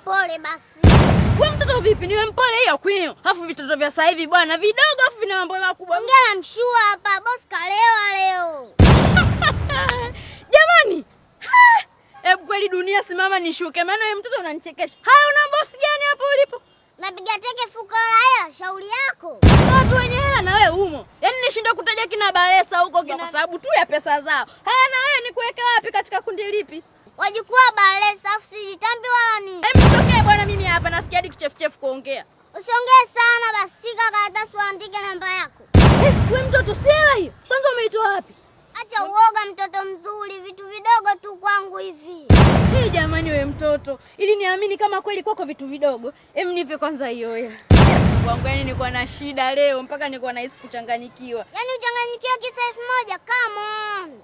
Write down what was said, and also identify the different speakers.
Speaker 1: mpole basi.
Speaker 2: Wewe mtoto vipi? Niwe mpole hiyo kwio. Alafu vitoto vya sasa hivi bwana vidogo afu vina mambo makubwa.
Speaker 1: Ongea na mshua hapa, boss kalewa leo.
Speaker 2: Jamani. Hebu kweli dunia simama nishuke. Maana wewe mtoto unanichekesha. Haya una boss gani hapo ulipo?
Speaker 1: Napiga teke fuko la hela, shauri yako.
Speaker 2: Watu wenye hela na wewe umo. Yaani nishindwa kutaja kina Balesa huko kwa sababu tu ya pesa zao. Haya na wewe nikuweka wapi katika kundi lipi?
Speaker 1: Wajukua Balesa afu sijitambi wala nini.
Speaker 2: Mtokee bwana mimi hapa nasikia hadi kichefuchefu kuongea.
Speaker 1: Usiongee sana basi, shika karatasi uandike namba yako.
Speaker 2: Wewe mtoto si hela hiyo. Kwanza umeitoa wapi?
Speaker 1: Acha uoga mtoto mzuri, vitu vidogo tu kwangu hivi.
Speaker 2: Jamani wewe mtoto, ili niamini kama kweli kwako vitu vidogo. Nipe kwanza hiyo hela. Wangu yani nilikuwa na shida leo mpaka nilikuwa nahisi kuchanganyikiwa.
Speaker 1: Yaani uchanganyikiwa kisa 1000, come on.